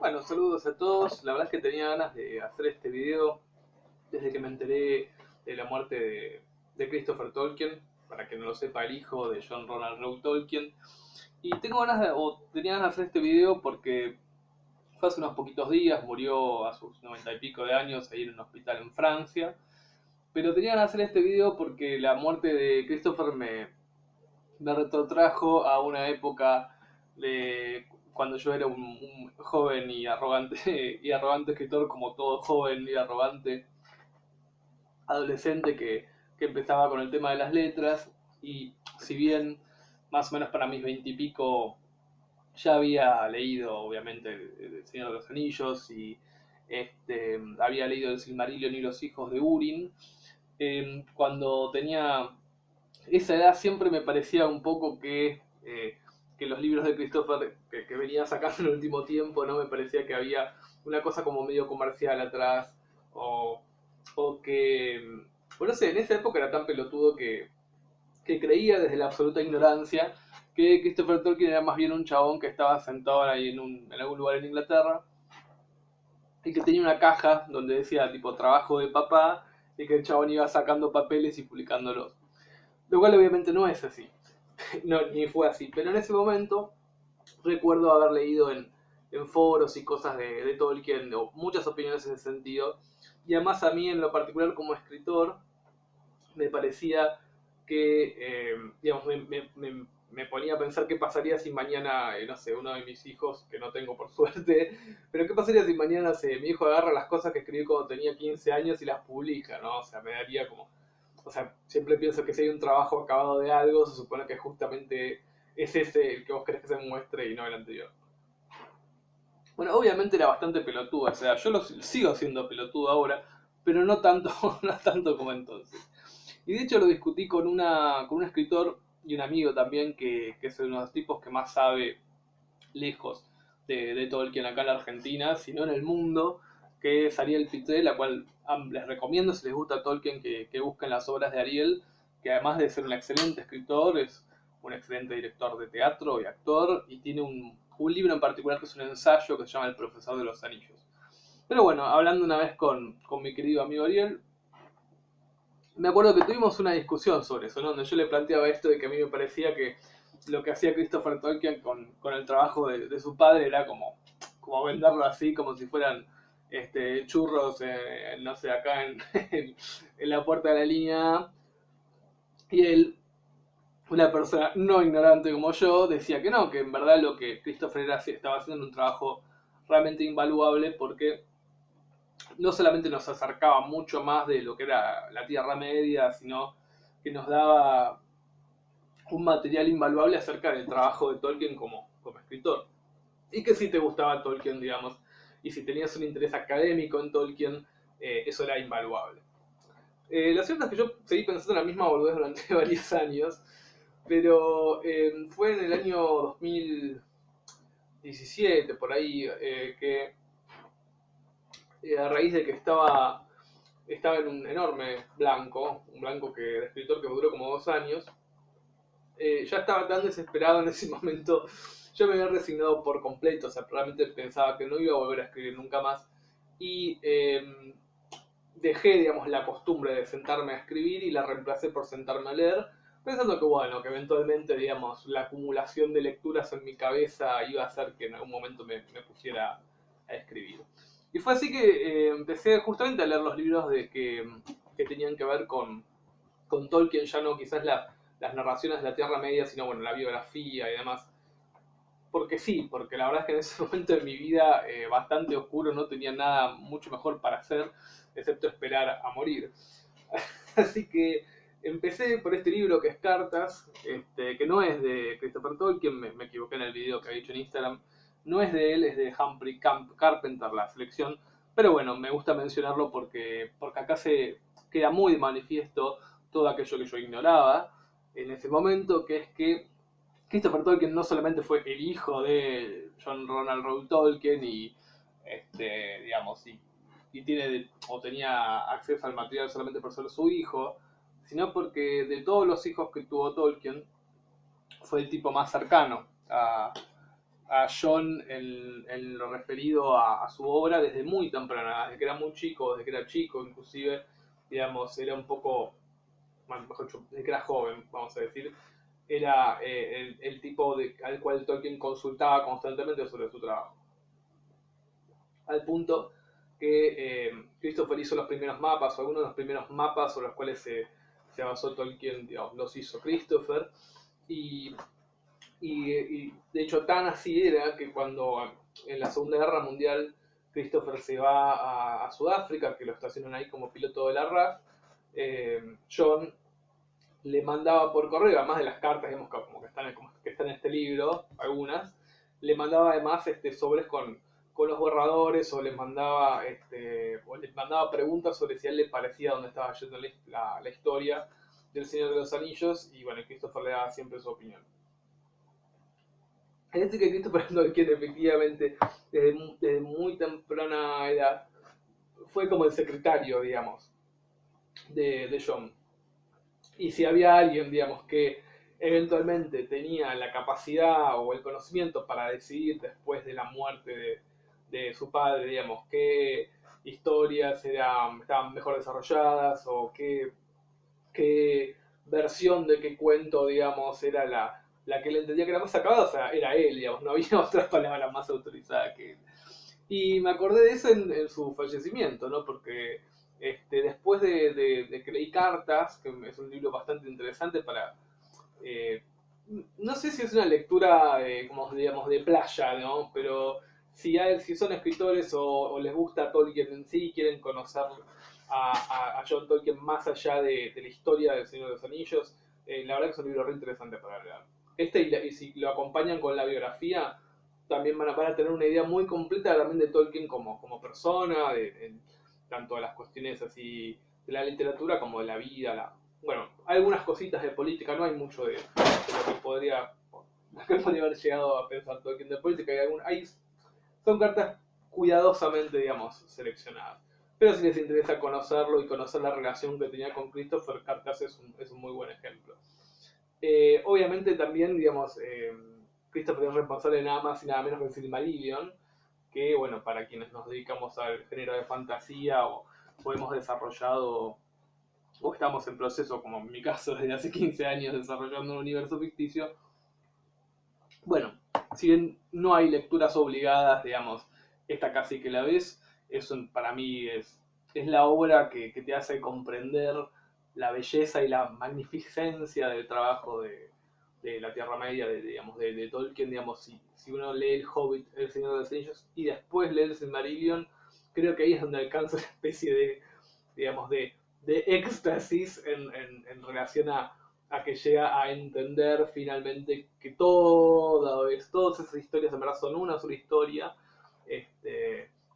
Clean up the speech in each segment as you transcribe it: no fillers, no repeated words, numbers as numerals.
Bueno, saludos a todos. La verdad es que tenía ganas de hacer este video desde que me enteré de la muerte de Christopher Tolkien, para que no lo sepa, el hijo de John Ronald Reuel Tolkien. Y tenía ganas de hacer este video porque fue hace unos poquitos días, murió a sus 90 y pico de años ahí en un hospital en Francia. Pero tenía ganas de hacer este video porque la muerte de Christopher me retrotrajo a una época de cuando yo era un joven y arrogante, y arrogante escritor, como todo joven y arrogante adolescente que empezaba con el tema de las letras. Y si bien más o menos para mis 20 y pico ya había leído obviamente El Señor de los Anillos y había leído El Silmarillion y Los Hijos de Húrin, cuando tenía esa edad siempre me parecía un poco que los libros de Christopher que venía sacando en el último tiempo, no me parecía que había una cosa como medio comercial atrás, o, o que, bueno, no sé, en esa época era tan pelotudo que creía desde la absoluta ignorancia que Christopher Tolkien era más bien un chabón que estaba sentado ahí en algún lugar en Inglaterra y que tenía una caja donde decía tipo trabajo de papá, y que el chabón iba sacando papeles y publicándolos. Lo cual obviamente no es así, no, ni fue así, pero en ese momento recuerdo haber leído en foros y cosas de Tolkien, o muchas opiniones en ese sentido, y además a mí en lo particular como escritor me parecía que, digamos, me ponía a pensar qué pasaría si mañana, no sé, uno de mis hijos, que no tengo por suerte, pero qué pasaría si mañana, no sé, mi hijo agarra las cosas que escribí cuando tenía 15 años y las publica, ¿no? O sea, me daría como... O sea, siempre pienso que si hay un trabajo acabado de algo, se supone que justamente es ese el que vos querés que se muestre y no el anterior. Bueno, obviamente era bastante pelotudo, o sea, sigo siendo pelotudo ahora, pero no tanto, no tanto como entonces. Y de hecho lo discutí con un escritor y un amigo también, que es uno de los tipos que más sabe lejos de Tolkien acá en la Argentina, sino en el mundo, que es Ariel Pité, la cual les recomiendo si les gusta Tolkien que busquen las obras de Ariel, que además de ser un excelente escritor, es un excelente director de teatro y actor, y tiene un libro en particular que es un ensayo que se llama El Profesor de los Anillos. Pero bueno, hablando una vez con mi querido amigo Ariel, me acuerdo que tuvimos una discusión sobre eso, ¿no? Donde yo le planteaba esto de que a mí me parecía que lo que hacía Christopher Tolkien con el trabajo de su padre era como venderlo así, como si fueran churros, no sé, acá en la puerta de la línea A. Y él, una persona no ignorante como yo, decía que no, que en verdad lo que Christopher estaba haciendo era un trabajo realmente invaluable, porque no solamente nos acercaba mucho más de lo que era la Tierra Media, sino que nos daba un material invaluable acerca del trabajo de Tolkien como escritor. Y que si te gustaba Tolkien, digamos, y si tenías un interés académico en Tolkien, eso era invaluable. Lo cierto es que yo seguí pensando en la misma boludez durante varios años, pero fue en el año 2017, por ahí, que a raíz de que estaba en un enorme blanco, un blanco de escritor que me duró como 2 años, ya estaba tan desesperado en ese momento, yo me había resignado por completo, o sea, realmente pensaba que no iba a volver a escribir nunca más, y dejé, digamos, la costumbre de sentarme a escribir y la reemplacé por sentarme a leer, pensando que, bueno, que eventualmente, digamos, la acumulación de lecturas en mi cabeza iba a hacer que en algún momento me pusiera a escribir. Y fue así que empecé justamente a leer los libros que tenían que ver con Tolkien, ya no quizás las narraciones de la Tierra Media, sino bueno, la biografía y demás. Porque sí, porque la verdad es que en ese momento de mi vida bastante oscuro, no tenía nada mucho mejor para hacer, excepto esperar a morir. Así que empecé por este libro que es Cartas, que no es de Christopher Tolkien, me equivoqué en el video que había dicho en Instagram, no es de él, es de Humphrey Carpenter la selección, pero bueno, me gusta mencionarlo porque acá se queda muy de manifiesto todo aquello que yo ignoraba en ese momento, que es que Christopher Tolkien no solamente fue el hijo de John Ronald Reuel Tolkien digamos, y tiene o tenía acceso al material solamente por ser su hijo, sino porque de todos los hijos que tuvo Tolkien fue el tipo más cercano a John en lo referido a su obra desde muy temprana, desde que era muy chico, desde que era chico, inclusive, digamos, era un poco, bueno, mejor dicho, desde que era joven, vamos a decir, era el tipo al cual Tolkien consultaba constantemente sobre su trabajo. Al punto que Christopher hizo los primeros mapas, o algunos de los primeros mapas sobre los cuales se basó Tolkien, digamos, los hizo Christopher, y y de hecho tan así era que cuando en la Segunda Guerra Mundial Christopher se va a Sudáfrica, que lo estacionan ahí como piloto de la RAF, John le mandaba por correo, además de las cartas digamos, como que están en este libro, algunas, le mandaba además sobres con los borradores o le mandaba preguntas sobre si a él le parecía dónde estaba yendo la historia del Señor de los Anillos, y bueno, Christopher le daba siempre su opinión. Es decir, que Christopher Tolkien efectivamente desde muy temprana edad fue como el secretario, digamos, de John. Y si había alguien, digamos, que eventualmente tenía la capacidad o el conocimiento para decidir después de la muerte de su padre, digamos, qué historias estaban mejor desarrolladas o qué versión de qué cuento, digamos, era la que le entendía que era más acabada, o sea, era él, digamos, no había otra palabra más autorizada que él. Y me acordé de eso en su fallecimiento, ¿no? Porque después de que leí Cartas, que es un libro bastante interesante para... eh, no sé si es una lectura, como digamos, de playa, ¿no? Pero si son escritores o les gusta Tolkien en sí, quieren conocer a John Tolkien más allá de la historia del Señor de los Anillos, la verdad que es un libro re interesante para leer. Y si lo acompañan con la biografía, también van a tener una idea muy completa también de Tolkien como persona, tanto de las cuestiones así de la literatura como de la vida. Bueno, hay algunas cositas de política, no hay mucho de lo que podría haber llegado a pensar Tolkien de política. Son cartas cuidadosamente, digamos, seleccionadas. Pero si les interesa conocerlo y conocer la relación que tenía con Christopher, Cartas es un muy buen ejemplo. Obviamente también, digamos, Christopher es responsable de nada más y nada menos que el Silmarillion, que, bueno, para quienes nos dedicamos al género de fantasía o hemos desarrollado o estamos en proceso, como en mi caso, desde hace 15 años desarrollando un universo ficticio, bueno, si bien no hay lecturas obligadas, digamos, esta casi que la ves, para mí es la obra que te hace comprender la belleza y la magnificencia del trabajo de la Tierra Media, digamos, de Tolkien, digamos, si uno lee El Hobbit, El Señor de los Anillos, y después lee El Silmarillion, creo que ahí es donde alcanza una especie digamos, de éxtasis en relación a que llega a entender finalmente que todas esas historias en verdad son una sola historia,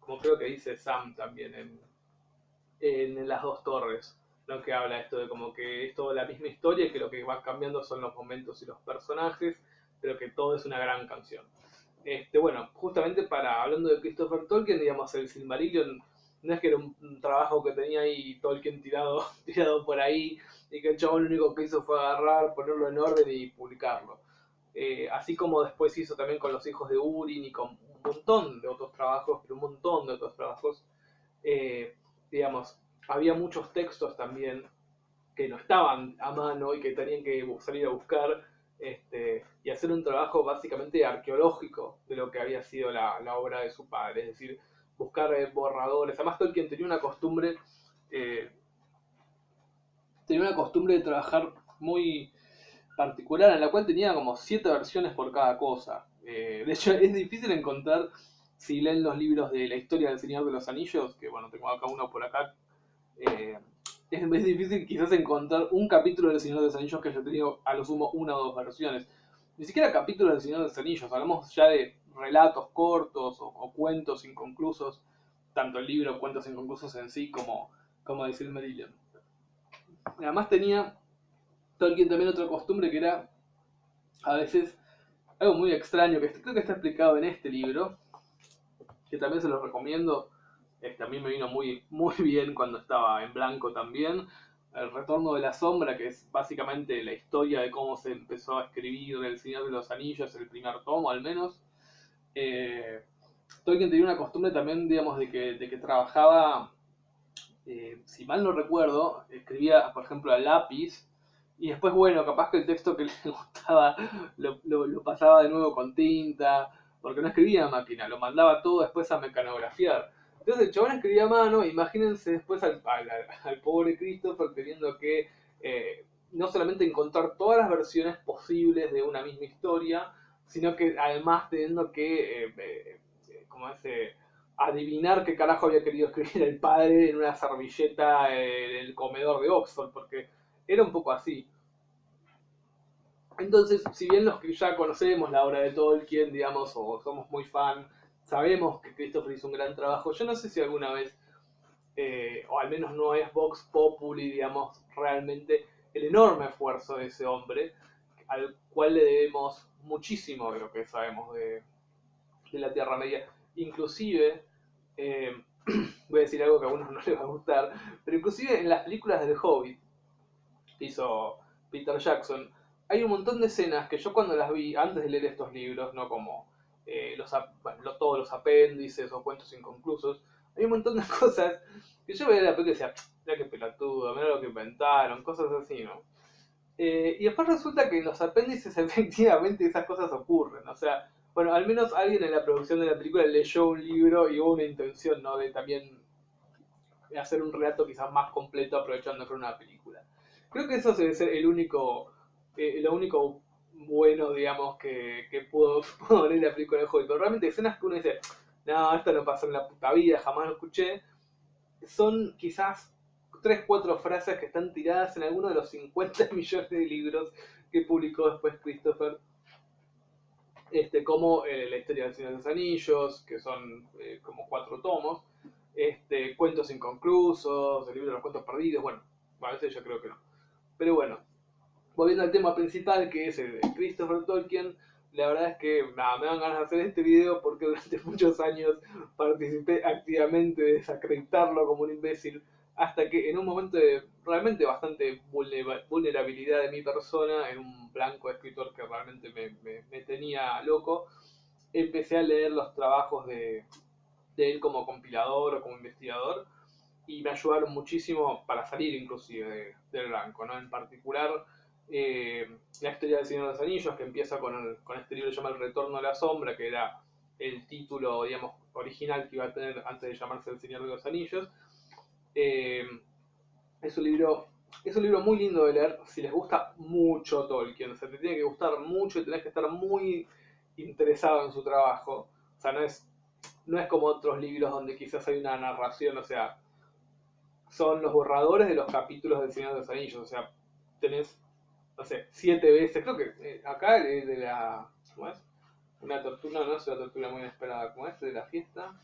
como creo que dice Sam también en Las Dos Torres, ¿no? Que habla esto de como que es toda la misma historia y que lo que va cambiando son los momentos y los personajes, pero que todo es una gran canción. Bueno, justamente hablando de Christopher Tolkien, digamos, el Silmarillion no es que era un trabajo que tenía ahí Tolkien tirado por ahí y que el chabón lo único que hizo fue agarrar, ponerlo en orden y publicarlo. Así como después hizo también con Los Hijos de Urin y con un montón de otros trabajos, pero un montón de otros trabajos, eh, digamos, había muchos textos también que no estaban a mano y que tenían que salir a buscar y hacer un trabajo básicamente arqueológico de lo que había sido la obra de su padre, es decir, buscar borradores. Además Tolkien eh, tenía una costumbre de trabajar muy particular en la cual tenía como 7 versiones por cada cosa. De hecho es difícil encontrar, si leen los libros de la historia del Señor de los Anillos, que bueno, tengo acá uno por acá, eh, es difícil quizás encontrar un capítulo del Señor de los Anillos que haya tenido a lo sumo una o dos versiones. Ni siquiera capítulos del Señor de los Anillos, hablamos ya de relatos cortos o cuentos inconclusos, tanto el libro Cuentos Inconclusos en sí como de Silmarillion. Además tenía Tolkien también otra costumbre que era a veces algo muy extraño, que creo que está explicado en este libro, que también se los recomiendo. A mí me vino muy bien cuando estaba en blanco también. El Retorno de la Sombra, que es básicamente la historia de cómo se empezó a escribir El Señor de los Anillos, el primer tomo al menos. Tolkien tenía una costumbre también, digamos, de que trabajaba, si mal no recuerdo, escribía, por ejemplo, a lápiz, y después, bueno, capaz que el texto que le gustaba lo pasaba de nuevo con tinta, porque no escribía a máquina, lo mandaba todo después a mecanografiar. Entonces el chabón escribía a mano, imagínense después al pobre Christopher teniendo que no solamente encontrar todas las versiones posibles de una misma historia, sino que además teniendo que, como ese, adivinar qué carajo había querido escribir el padre en una servilleta en el comedor de Oxford, porque era un poco así. Entonces, si bien los que ya conocemos la obra de Tolkien, digamos, o somos muy fan, sabemos que Christopher hizo un gran trabajo, yo no sé si alguna vez, o al menos no es Vox Populi, digamos, realmente el enorme esfuerzo de ese hombre, al cual le debemos muchísimo de lo que sabemos de la Tierra Media. Inclusive, eh, voy a decir algo que a algunos no les va a gustar, pero inclusive en las películas del Hobbit que hizo Peter Jackson, hay un montón de escenas que yo cuando las vi, antes de leer estos libros, no como todos los apéndices o cuentos inconclusos, hay un montón de cosas que yo veía la película y decía, mira qué pelotudo, mira lo que inventaron, cosas así, ¿no? Y después resulta que en los apéndices efectivamente esas cosas ocurren. O sea, bueno, al menos alguien en la producción de la película leyó un libro y hubo una intención, ¿no? De también hacer un relato quizás más completo aprovechando que era una película. Creo que eso debe ser lo único bueno, digamos, que pudo ver la película de Hobbit. Pero realmente escenas que uno dice, no, esto no pasó en la puta vida, jamás lo escuché, son quizás 3 4 frases que están tiradas en alguno de los 50 millones de libros que publicó después Christopher, como la historia del Señor de los Anillos, que son como 4 tomos, cuentos inconclusos, el libro de los cuentos perdidos, bueno, a veces yo creo que no. Pero bueno, volviendo al tema principal, que es el de Christopher Tolkien, la verdad es que nada, me dan ganas de hacer este video porque durante muchos años participé activamente de desacreditarlo como un imbécil, hasta que en un momento de realmente bastante vulnerabilidad de mi persona, en un blanco escritor que realmente me tenía loco, empecé a leer los trabajos de él como compilador o como investigador, y me ayudaron muchísimo para salir inclusive del blanco, ¿no? En particular, la historia del Señor de los Anillos, que empieza con este libro que se llama El Retorno a la Sombra, que era el título, digamos, original que iba a tener antes de llamarse El Señor de los Anillos. Eh, es un libro es un libro muy lindo de leer si les gusta mucho Tolkien. O sea, te tiene que gustar mucho y tenés que estar muy interesado en su trabajo. O sea, no es como otros libros donde quizás hay una narración, o sea, son los borradores de los capítulos del Señor de los Anillos. O sea, tenés, no sé, 7 veces. Creo que acá es de la. ¿Cómo es? Una tortura, no es una tortura muy inesperada. ¿Cómo es? De la fiesta.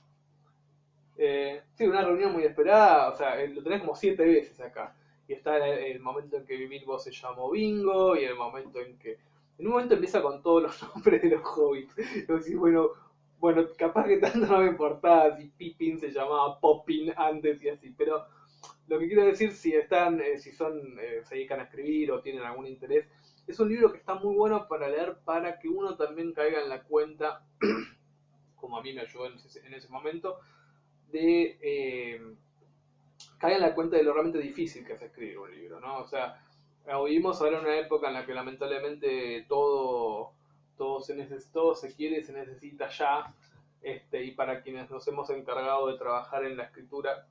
Sí, una reunión muy esperada. O sea, lo tenés como 7 veces acá. Y está el momento en que Bilbo se llamó Bingo. Y el momento en que. En un momento empieza con todos los nombres de los hobbits. Y vos decís, bueno, capaz que tanto no me importaba si Pippin se llamaba Poppin antes y así, pero lo que quiero decir, si están, si son, se dedican a escribir o tienen algún interés, es un libro que está muy bueno para leer para que uno también caiga en la cuenta, como a mí me ayudó en ese momento, de caiga en la cuenta de lo realmente difícil que es escribir un libro, ¿no? O sea, vivimos ahora en una época en la que lamentablemente todo se quiere, se necesita ya, y para quienes nos hemos encargado de trabajar en la escritura,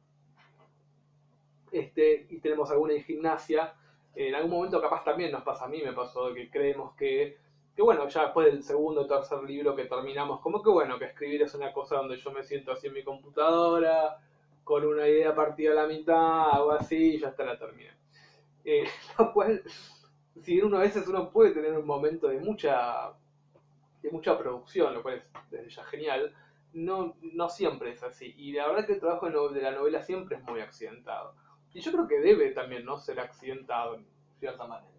y tenemos alguna gimnasia, en algún momento capaz también nos pasa, a mí me pasó que creemos que bueno, ya después del segundo o tercer libro que terminamos, como que bueno, que escribir es una cosa donde yo me siento así en mi computadora, con una idea partida a la mitad, algo así, y ya está, la terminé. Lo cual, si bien uno a veces uno puede tener un momento de mucha producción, lo cual es desde ya genial, no siempre es así. Y la verdad que el trabajo de la novela siempre es muy accidentado. Y yo creo que debe también no ser accidentado en cierta manera.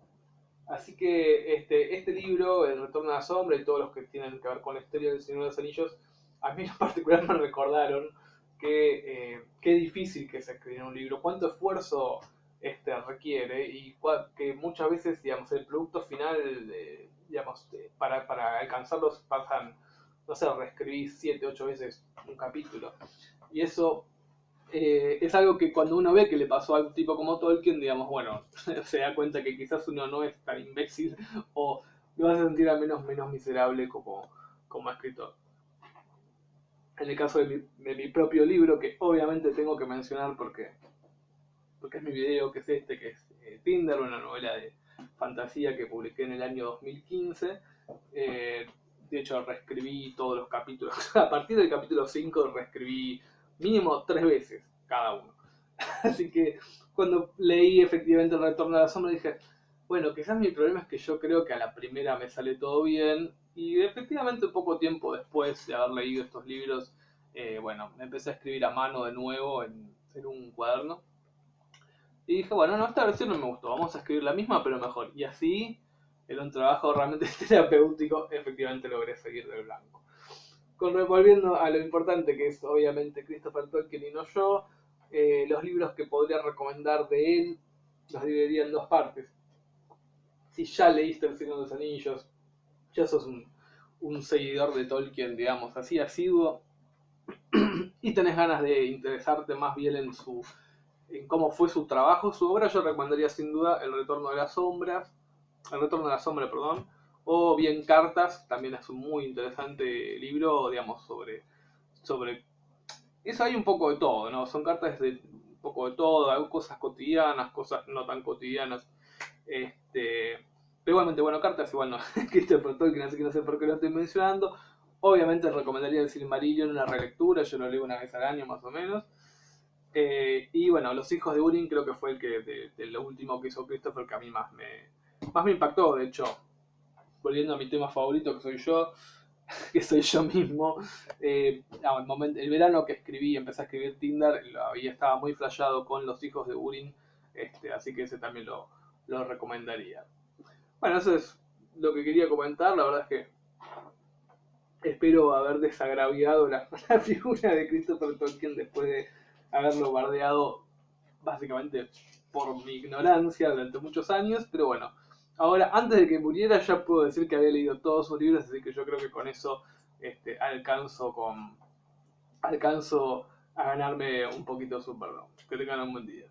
Así que este libro, El Retorno a la Sombra y todos los que tienen que ver con la historia del Señor de los Anillos, a mí en particular me recordaron que qué difícil que es escribir un libro, cuánto esfuerzo requiere y que muchas veces, digamos, el producto final, digamos, para alcanzarlos pasan no sé, reescribí 7, 8 veces un capítulo. Y eso es algo que cuando uno ve que le pasó a un tipo como Tolkien, digamos, bueno, se da cuenta que quizás uno no es tan imbécil o lo vas a sentir al menos miserable como escritor. En el caso de mi propio libro, que obviamente tengo que mencionar porque es mi video, que es este, que es Tinder, una novela de fantasía que publiqué en el año 2015. Eh, de hecho, reescribí todos los capítulos. A partir del capítulo 5 reescribí mínimo 3 veces cada uno. Así que cuando leí efectivamente El Retorno a la Sombra dije, bueno, quizás mi problema es que yo creo que a la primera me sale todo bien. Y efectivamente poco tiempo después de haber leído estos libros, bueno, me empecé a escribir a mano de nuevo en un cuaderno. Y dije, bueno, no, esta versión no me gustó, vamos a escribir la misma pero mejor. Y así, en un trabajo realmente terapéutico, efectivamente logré seguir del blanco. Volviendo a lo importante que es obviamente Christopher Tolkien y no yo, los libros que podría recomendar de él los dividiría en dos partes. Si ya leíste El Señor de los Anillos, ya sos un seguidor de Tolkien, digamos, así asiduo, y tenés ganas de interesarte más bien en cómo fue su trabajo, su obra, yo recomendaría sin duda El Retorno de las Sombras, El Retorno de la Sombra, perdón, o bien Cartas, también es un muy interesante libro, digamos, sobre eso hay un poco de todo, ¿no? Son cartas de un poco de todo, hay cosas cotidianas, cosas no tan cotidianas. Este, pero igualmente, bueno, cartas igual no. Christopher Tolkien, así que no sé por qué lo estoy mencionando. Obviamente recomendaría el Silmarillion en una relectura, yo lo leo una vez al año más o menos. Y bueno, Los Hijos de Urin creo que fue el que de lo último que hizo Christopher que a mí más me impactó. De hecho, volviendo a mi tema favorito que soy yo, que soy yo mismo. El verano que escribí, empecé a escribir Tinder, estaba muy flasheado con Los Hijos de Urin, así que ese también lo recomendaría. Bueno, eso es lo que quería comentar, la verdad es que espero haber desagraviado la figura de Christopher Tolkien después de haberlo bardeado básicamente por mi ignorancia durante muchos años, pero bueno, ahora antes de que muriera ya puedo decir que había leído todos sus libros, así que yo creo que con eso alcanzo a ganarme un poquito su perdón. Que tengan un buen día.